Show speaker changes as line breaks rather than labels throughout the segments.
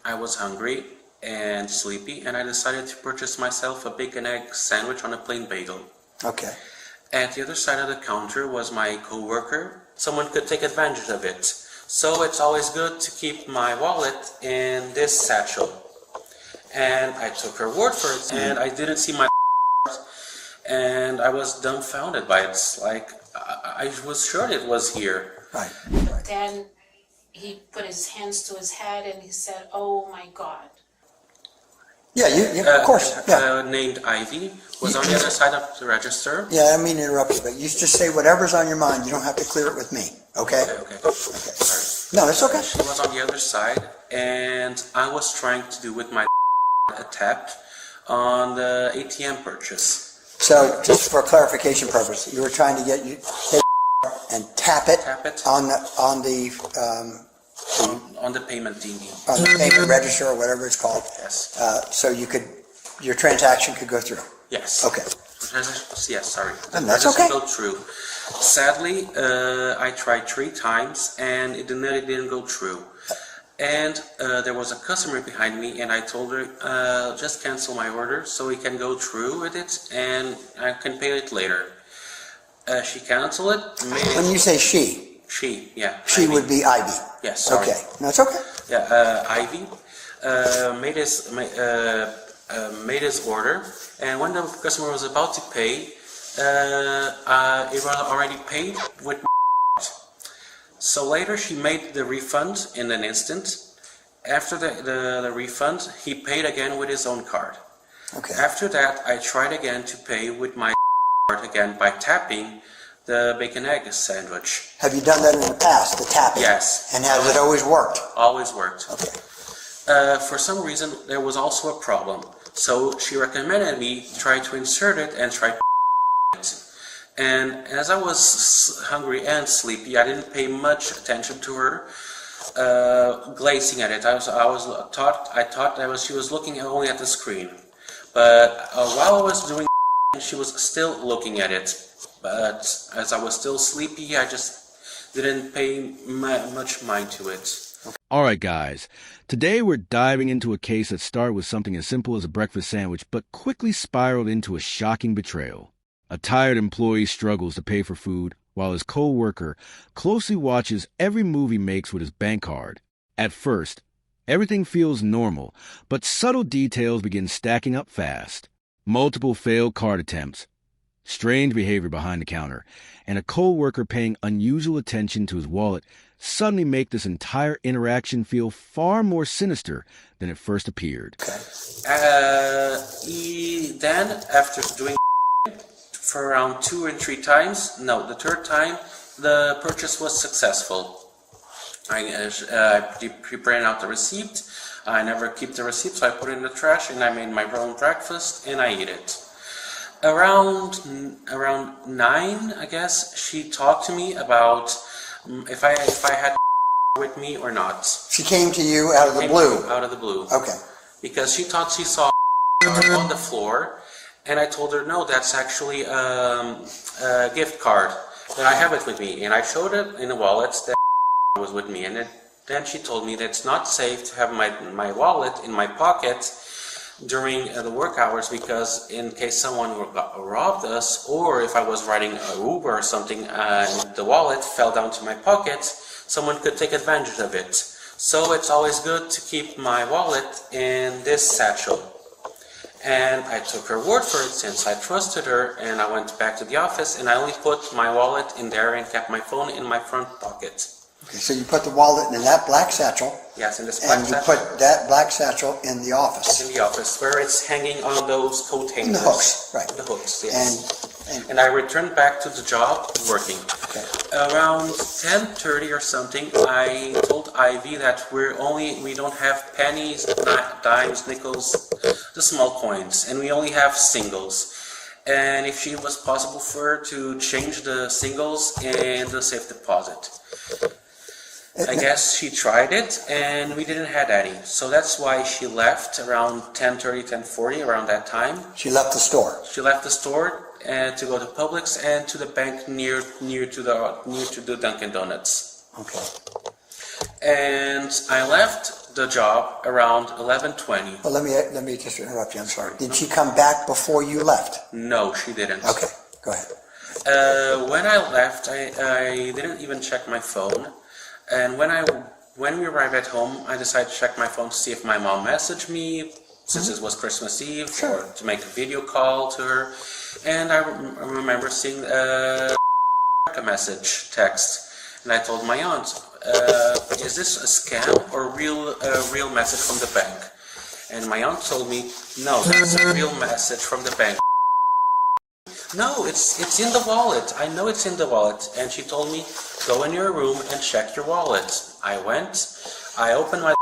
I was hungry and sleepy, and I decided to purchase myself a bacon egg sandwich on a plain bagel.
Okay.
At the other side of the counter was my coworker. Someone could take advantage of it. So it's always good to keep my wallet in this satchel. And I took her word for it, and I didn't see my and I was dumbfounded by it. Like, I was sure it was here.
Right.
Then he put his hands to his head and he said, "Oh my God."
Yeah, of course. Yeah.
Named Ivy was on the other side of the register.
Yeah, I mean to interrupt you, but you just say whatever's on your mind. You don't have to clear it with me, okay?
Okay. Sorry.
No, it's okay.
She was on the other side, and I was trying to do with my a tap on the ATM purchase.
So, just for clarification purpose, you were trying to get you take and tap it on the
payment thingy.
On the payment register or whatever it's called.
Yes.
So your transaction could go through.
Yes.
Okay.
Yes, sorry.
And that's okay.
Go through. Sadly, I tried 3 times and it didn't go through. And there was a customer behind me, and I told her, just cancel my order so we can go through with it and I can pay it later. She canceled it.
When you say she?
She, yeah.
She
Ivy.
would be Ivy.
Yes, sorry.
Okay. No, it's okay.
Yeah, Ivy made his order, and when the customer was about to pay, it was already paid with So later she made the refund in an instant. After the refund, he paid again with his own card.
Okay.
After that, I tried again to pay with my card again by tapping the bacon egg sandwich.
Have you done that in the past, the tapping?
Yes.
And has it always worked?
Always worked.
Okay.
For some reason, there was also a problem. So she recommended me try to insert it and try it. And as I was hungry and sleepy, I didn't pay much attention to her, glazing at it. I thought she was looking only at the screen. But while I was doing it, she was still looking at it. But as I was still sleepy, I just didn't pay much mind to it.
Alright guys, today we're diving into a case that started with something as simple as a breakfast sandwich, but quickly spiraled into a shocking betrayal. A tired employee struggles to pay for food, while his co-worker closely watches every move he makes with his bank card. At first, everything feels normal, but subtle details begin stacking up fast. Multiple failed card attempts, strange behavior behind the counter, and a co-worker paying unusual attention to his wallet suddenly make this entire interaction feel far more sinister than it first appeared.
Then, after doing for around 2 or 3 times, the third time, the purchase was successful. I printed out the receipt. I never keep the receipt, so I put it in the trash, and I made my own breakfast, and I eat it. Around 9, I guess, she talked to me about if I had with me or not.
She came to you out of the blue?
Out of the blue.
Okay.
Because she thought she saw on the floor, and I told her, no, that's actually a gift card, that I have it with me. And I showed it in the wallet that was with me. And then she told me that it's not safe to have my wallet in my pocket during the work hours, because in case someone robbed us, or if I was riding a Uber or something and the wallet fell down to my pocket, someone could take advantage of it. So it's always good to keep my wallet in this satchel. And I took her word for it since I trusted her, and I went back to the office and I only put my wallet in there and kept my phone in my front pocket.
Okay, so you put the wallet in that black satchel.
Yes, in this black satchel.
And you put that black satchel in the office.
In the office, where it's hanging on those coat hangers.
The hooks, right.
The hooks, yes.
And
I returned back to the job working.
Okay.
Around 10:30 or something, I told Ivy that we don't have pennies, dimes, nickels, the small coins, and we only have singles. And if it was possible for her to change the singles in the safe deposit. I guess she tried it, and we didn't have any. So that's why she left around 10:30, 10:40, around that time.
She left the store.
She left the store to go to Publix and to the bank near to the Dunkin' Donuts.
Okay.
And I left the job around 11:20.
Well, let me just interrupt you. I'm sorry. Did she come back before you left?
No, she didn't.
Okay, go ahead.
When I left, I didn't even check my phone. And when we arrived at home, I decided to check my phone to see if my mom messaged me, since it was Christmas Eve,
Sure.
or to make a video call to her. And I remember seeing a message text. And I told my aunt, is this a scam or a real message from the bank? And my aunt told me, no, that's a real message from the bank. No, it's in the wallet. I know it's in the wallet. And she told me, go in your room and check your wallet. I went, I opened my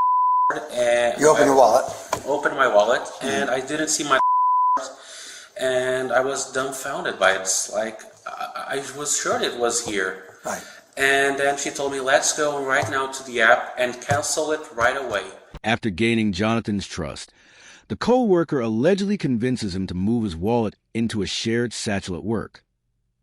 and
You opened your wallet.
Opened my wallet, and I didn't see my and I was dumbfounded by it. Like, I was sure it was here.
Right.
And then she told me, let's go right now to the app and cancel it right away.
After gaining Jonathan's trust, the co-worker allegedly convinces him to move his wallet into a shared satchel at work,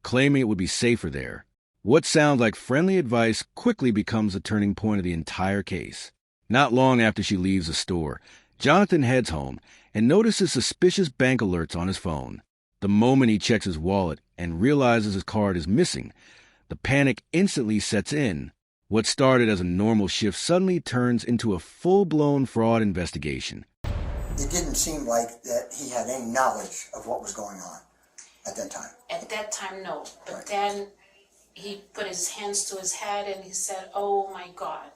claiming it would be safer there. What sounds like friendly advice quickly becomes the turning point of the entire case. Not long after she leaves the store, Jonathan heads home and notices suspicious bank alerts on his phone. The moment he checks his wallet and realizes his card is missing, the panic instantly sets in. What started as a normal shift suddenly turns into a full-blown fraud investigation.
It didn't seem like that he had any knowledge of what was going on at that time.
At that time, no. But
Right.
then he put his hands to his head and he said, oh my God.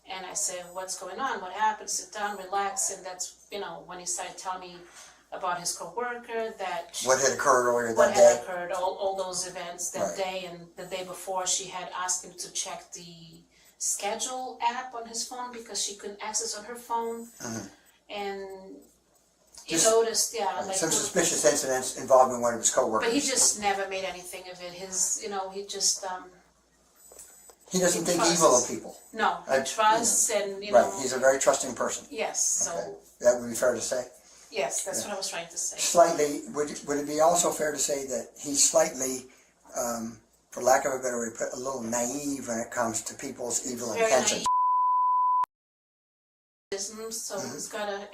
And I said, what's going on? What happened? Sit down, relax. And that's, when he started telling me about his coworker, that
What had occurred earlier
what
that
had
day?
occurred, all those events that
Right.
day, and the day before she had asked him to check the schedule app on his phone because she couldn't access on her phone. And he noticed, like
Some suspicious incidents involving one of his coworkers.
but he just never made anything of it. He just
He doesn't think
trusts.
evil of people.
no, he trusts and
Right, he's a very trusting person.
yes. So
Okay. That would be fair to say.
yes, that's what I was trying to say.
Slightly, would it be also fair to say that he's slightly, for lack of a better way to put it, a little naive when it comes to people's evil
Very
intentions?
naive. So he's got a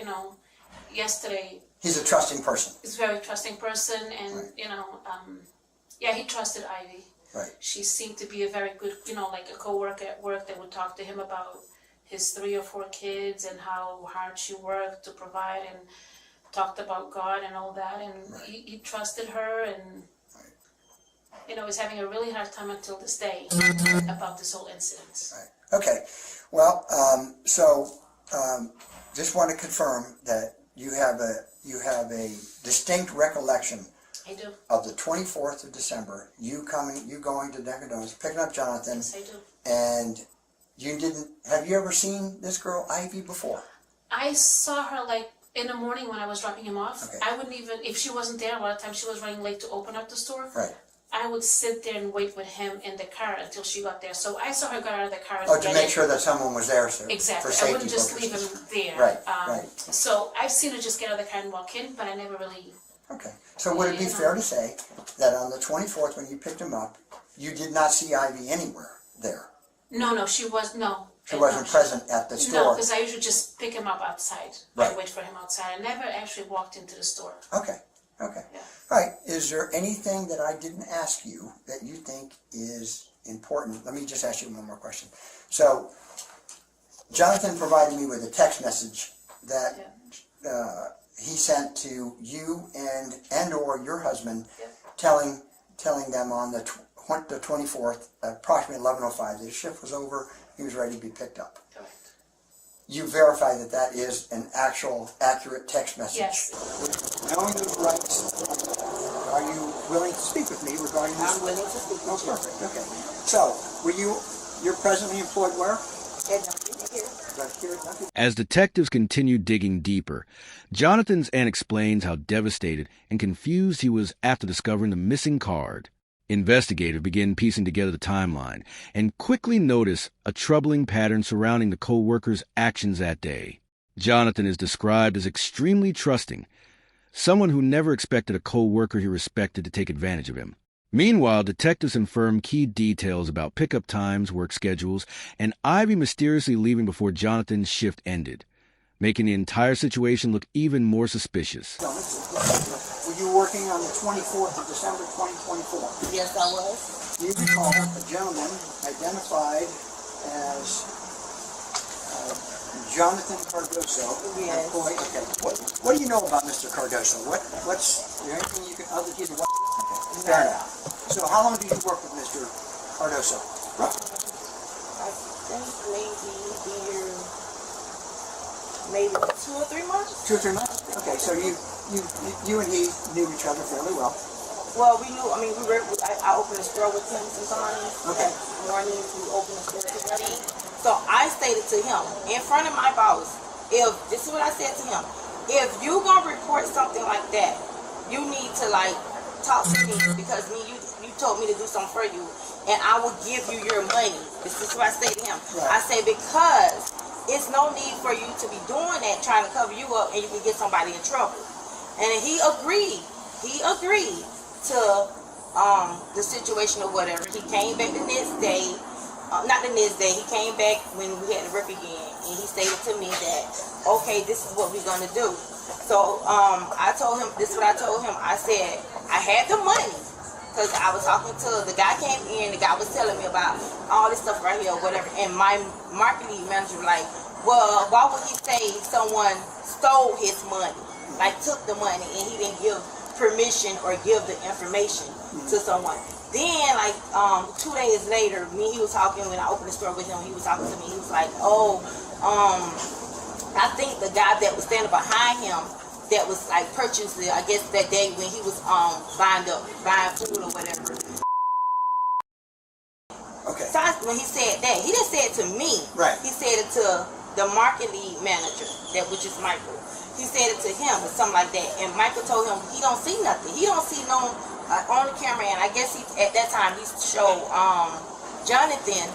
yesterday
He's a trusting person.
he's a very trusting person, and
Right.
he trusted Ivy.
Right.
She seemed to be a very good, like a coworker at work that would talk to him about his 3 or 4 kids and how hard she worked to provide, and talked about God and all that, and he trusted her, and was having a really hard time until this day about this whole incident.
Right. Okay. Well, just want to confirm that you have a distinct recollection
I do.
of the 24th of December, you going to Dunkin' Donuts, picking up Jonathan,
Yes, I do.
and have you ever seen this girl, Ivy, before?
I saw her like in the morning when I was dropping him off.
Okay.
I wouldn't even, if she wasn't there, a lot of times she was running late to open up the store.
Right.
I would sit there and wait with him in the car until she got there. So I saw her get out of the car. And
Oh, to
get
make
in.
sure that someone was there, sir.
Exactly.
For
I
safety
wouldn't just leave
purposes.
him there.
Right, right.
So I've seen her just get out of the car and walk in, but I never really.
Okay. So would it be fair to say that on the 24th, when you picked him up, you did not see Ivy anywhere there?
No, she was no.
She wasn't present at the
No,
store?
because I usually just pick him up outside.
Right.
I wait for him outside. I never actually walked into the store.
Okay. Okay.
Yeah.
All right. Is there anything that I didn't ask you that you think is important? Let me just ask you one more question. So, Jonathan provided me with a text message that he sent to you and or your husband, telling them on the 24th, approximately 11:05, the shift was over, he was ready to be picked up.
Correct.
You verify that is an actual, accurate text message?
Yes.
Knowing the rights, are you willing to speak with me regarding this?
I'm willing to speak
Oh,
with you.
perfect, okay. So, you're presently employed where?
And I'm here.
Right here at Dunkin'.
As detectives continue digging deeper, Jonathan's aunt explains how devastated and confused he was after discovering the missing card. Investigators begin piecing together the timeline and quickly notice a troubling pattern surrounding the co-worker's actions that day. Jonathan is described as extremely trusting, someone who never expected a co-worker he respected to take advantage of him. Meanwhile, detectives confirm key details about pickup times, work schedules, and Ivy mysteriously leaving before Jonathan's shift ended, making the entire situation look even more suspicious.
Were you working on the 24th of December 2024?
Yes, I was.
You recall a gentleman identified as Jonathan Cardoso.
Yes.
Employee. Okay. What do you know about Mr. Cardoso? What's there anything you can other than what? Fair enough. So how long did you work with Mr. Cardoso?
I think maybe 2 or 3 months.
2 or 3 months? Okay, so you and he knew each other fairly well.
Well, we knew, I mean, I opened a store with him sometimes.
Okay.
Mornings, we opened a store together. So I stated to him, in front of my boss, this is what I said to him, if you gonna report something like that, you need to like talk to me, because you told me to do something for you, and I will give you your money. This is what I say to him.
Right.
I say, because it's no need for you to be doing that, trying to cover you up, and you can get somebody in trouble. And he agreed. He agreed to the situation or whatever. He came back the next day. Not the next day. He came back when we had to work again, and he stated to me that, okay, this is what we're gonna do. So I told him, this is what I told him. I said, I had the money, because I was talking to, the guy came in, the guy was telling me about all this stuff right here or whatever, and my marketing manager was like, well, why would he say someone stole his money, like took the money, and he didn't give permission or give the information to someone? Then, like 2 days later, he was talking, when I opened the store with him, he was talking to me, he was like, oh, I think the guy that was standing behind him, that was like purchased it, I guess that day when he was buying food or whatever.
Okay.
So when he said that, he didn't say it to me.
Right.
He said it to the marketing manager, which is Michael. He said it to him or something like that, and Michael told him he don't see nothing. He don't see no on the camera, and I guess at that time he showed Jonathan,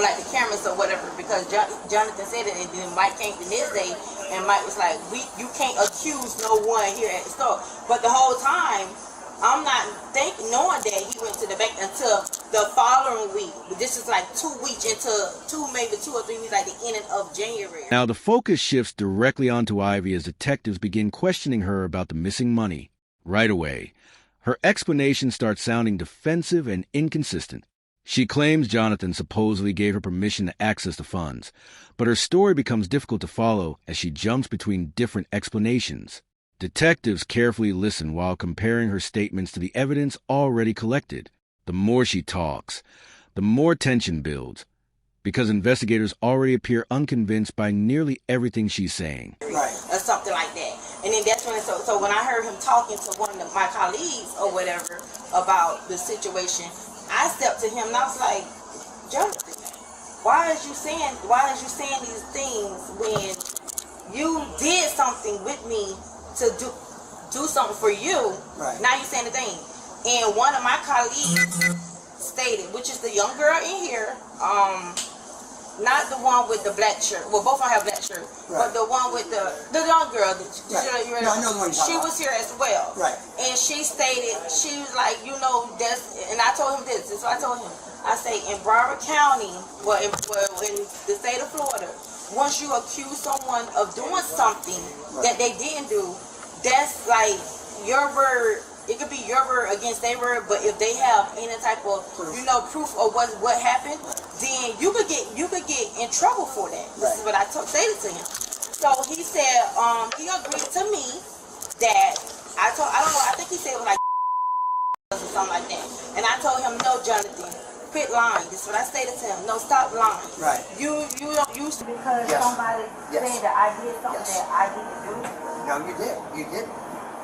like the cameras or whatever, because Jonathan said it, and then Mike came the next day, and Mike was like, you can't accuse no one here at the store. But the whole time, I'm not knowing that he went to the bank until the following week. This is like 2 weeks into maybe 2 or 3 weeks, like the ending of January.
Now the focus shifts directly onto Ivy as detectives begin questioning her about the missing money. Right away, her explanation starts sounding defensive and inconsistent. She claims Jonathan supposedly gave her permission to access the funds, but her story becomes difficult to follow as she jumps between different explanations. Detectives carefully listen while comparing her statements to the evidence already collected. The more she talks, the more tension builds, because investigators already appear unconvinced by nearly everything she's saying.
Right. Or something like that. And then that's when, so when I heard him talking to one of my colleagues or whatever about the situation, I stepped to him and I was like, Jonathan, why is you saying these things when you did something with me to do something for you?
Right.
Now you saying the thing. And one of my colleagues stated, which is the young girl in here, not the one with the black shirt. Well, both of them have black shirt,
right.
But the one with the young girl.
Right. No, I know the one you're talking
she
about.
was here as well.
Right.
And she stated, she was like, that's, and I told him this. So I told him, I say, in Broward County, in the state of Florida, once you accuse someone of doing something that they didn't do, that's like your word. It could be your word against their word, but if they have any type of proof of what happened, then you could get in trouble for that. This is what I stated to him. So he said he agreed to me that I don't know, I think he said it was like or something like that. And I told him, no, Jonathan, quit lying. This is what I stated to him. No, stop lying.
Right.
You don't use because somebody saying that I did something that I didn't do.
No, you did. You did.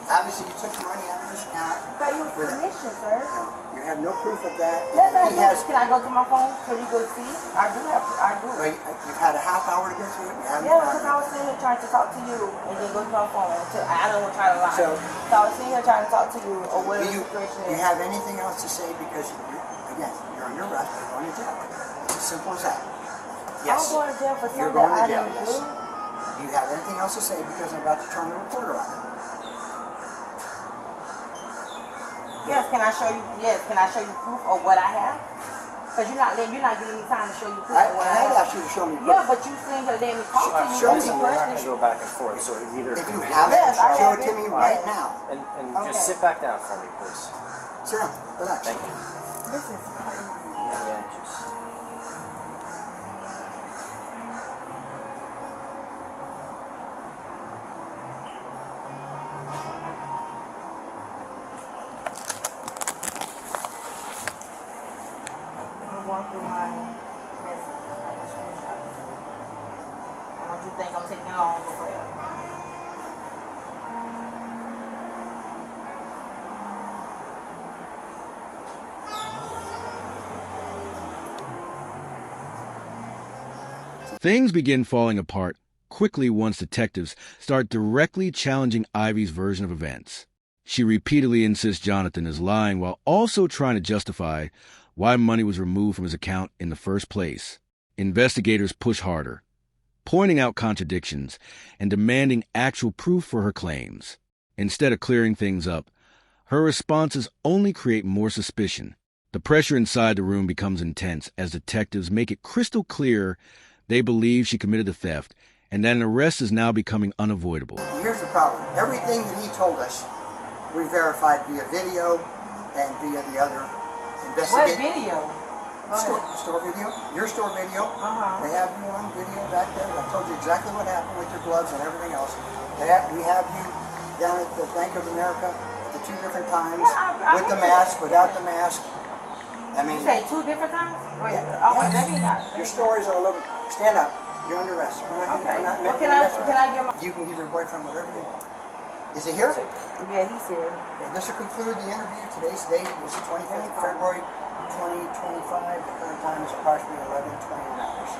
Obviously, you took money out of his account.
But you permission, sir.
You have no proof of that.
Can I go to my phone so you go see? I do.
Well, you've had a half hour to go through it.
Because I was sitting here trying to talk to you and then go to my phone. I don't want to try to lie. So I was sitting here trying to talk to you or whatever the situation is.
Do you have anything else to say? Because, again, you're under arrest. You're going to jail. It's as simple as that. Yes.
I'm going to jail for something
that
I didn't do.
Do you have anything else to say? Because I'm about to turn the recorder on.
Yes, can I show you? Yes, can I show you proof of what I have? Because you're not giving me time to show you proof of what I
I had
have.
asked you to show me.
Yeah, but you seem to let me talk to you.
Show
as
me.
a
We're not going to
person.
go back and forth, so either...
If you have it,
Yes, I
show
have
it to
it.
me right
Yes.
now.
And
Okay.
just sit back down for me, please.
Sit down. Relax.
Thank you.
This is
Yeah, just...
I'm going through my message. I don't you think I'm taking long forever.
Things begin falling apart quickly once detectives start directly challenging Ivy's version of events. She repeatedly insists Jonathan is lying while also trying to justify why money was removed from his account in the first place. Investigators push harder, pointing out contradictions and demanding actual proof for her claims. Instead of clearing things up, her responses only create more suspicion. The pressure inside the room becomes intense as detectives make it crystal clear they believe she committed the theft and that an arrest is now becoming unavoidable.
Here's the problem. Everything that he told us, we verified via video and via the other
What
investigation.
video?
Store video. Your store video.
Uh-huh.
They have you on video back there. I told you exactly what happened with your gloves and everything else. We have you down at the Bank of America at the 2 different times
I
with the
heard
mask, without the mask. I mean,
You say 2 different times? Wait,
yeah.
maybe not.
Your stories are a little. Stand up. You're under arrest. We're not,
Okay.
we're not
Well,
making
can I
arrest.
get my...
You can give your boyfriend whatever you want. Is he here?
Yeah, he's here.
Okay, this will conclude the interview. Today's date is 25th February 2025. The current time is approximately 11:20 hours.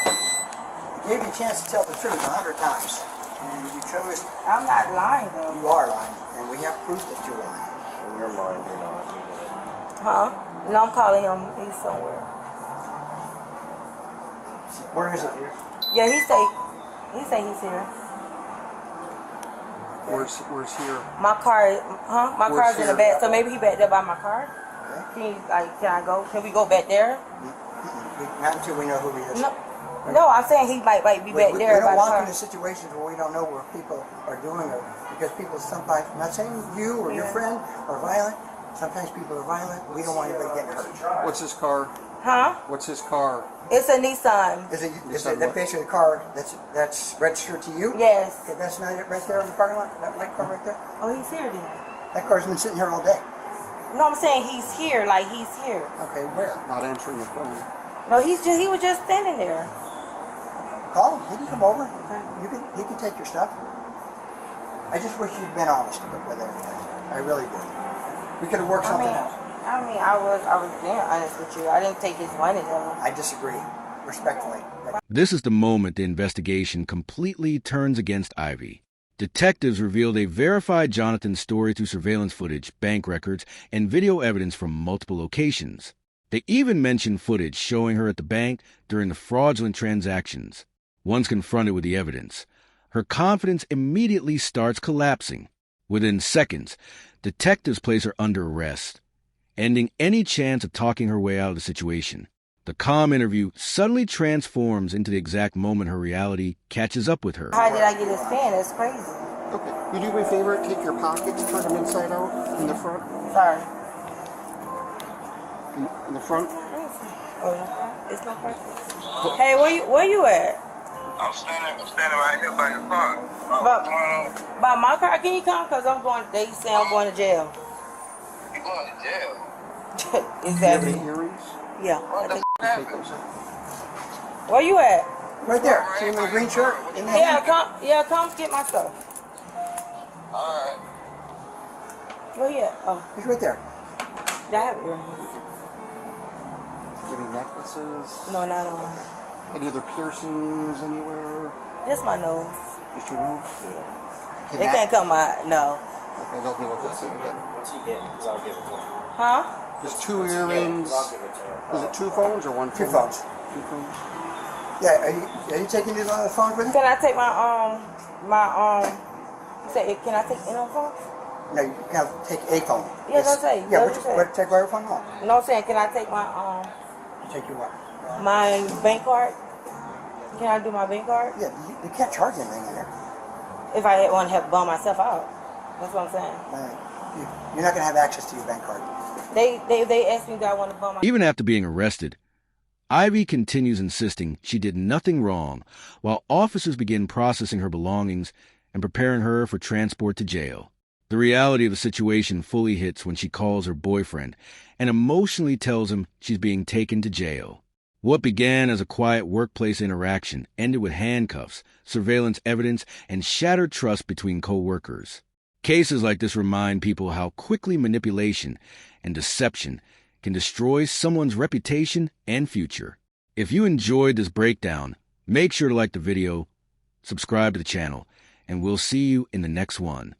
I gave you a chance to tell the truth 100 times, and you chose.
I'm not lying, though.
You are lying, and we have proof that you're lying.
In your mind, you're not.
Huh? No, I'm calling him. He's somewhere.
Where is it?
Yeah, he say he's here.
Where's here?
My car, My
Where's
car's in the
here?
back, so maybe he back there by my car.
Okay.
Can I go? Can we go back there?
Not until we know who he is.
No, I'm saying he might be back
We
there by
don't
the
walk
car.
into situations where we don't know where people are doing it, because people sometimes, I'm not saying you or your friend are violent, sometimes people are violent, we don't want anybody getting hurt.
What's his car?
Huh?
What's his car?
It's a Nissan.
Is it that basically the car that's registered to you?
Yes.
Okay, that's not it right there in the parking lot, that white car right there?
Oh, he's here then.
That car's been sitting here all day.
No, I'm saying he's here, like he's here.
Okay, where?
Not answering the phone.
No, he was just standing there.
Call him, he can come over, he can take your stuff. I just wish you'd been honest with everything, I really do. We could have worked something out.
I was being honest with you. I didn't take his money though.
I disagree, respectfully.
This is the moment the investigation completely turns against Ivy. Detectives reveal they verified Jonathan's story through surveillance footage, bank records, and video evidence from multiple locations. They even mention footage showing her at the bank during the fraudulent transactions. Once confronted with the evidence, her confidence immediately starts collapsing. Within seconds, detectives place her under arrest, ending any chance of talking her way out of the situation. The calm interview suddenly transforms into the exact moment her reality catches up with her.
How did I get his pen? That's crazy.
Okay. You do me a favor, take your pockets, turn them inside out in the front.
Sorry.
In the front.
Oh, it's not perfect. Hey, where you at?
I'm standing right here by your car.
By my car? Can you come? Because they say I'm going to jail.
You going to jail?
Is
Do you have
that
any earrings?
Yeah.
What the f*** happened?
Where you at?
Right there, see him in the green shirt? In the
Come get my stuff.
Alright.
Where you at? Oh,
He's right there.
I have earrings.
Any necklaces?
No, not on.
Any other piercings anywhere?
Just my nose.
Just your nose?
Yeah.
Can
They
that-
can't come out. No.
Okay, they'll deal with this.
What's he getting? Because I'll give it to him.
Huh?
There's 2 earrings.
I'll give it to him.
Is it 2 phones or 1 phone?
2 phones.
2 phones.
Yeah, are you taking these on the phone with you?
Can I take my You say, can I take any on phone?
No, you gotta take a phone.
Yeah, that's right.
Yeah,
That's what you
take whatever phone you want.
You know what I'm saying? Can I take
Take your what?
my bank card? Can I do my bank card?
Yeah, you can't charge anything in there.
If I want to have bum myself out. That's what I'm saying.
You're not gonna have access to your bank card.
They asked me, do I want to bum my
Even after being arrested, Ivy continues insisting she did nothing wrong, while officers begin processing her belongings and preparing her for transport to jail. The reality of the situation fully hits when she calls her boyfriend and emotionally tells him she's being taken to jail. What began as a quiet workplace interaction ended with handcuffs, surveillance evidence, and shattered trust between co-workers. Cases like this remind people how quickly manipulation and deception can destroy someone's reputation and future. If you enjoyed this breakdown, make sure to like the video, subscribe to the channel, and we'll see you in the next one.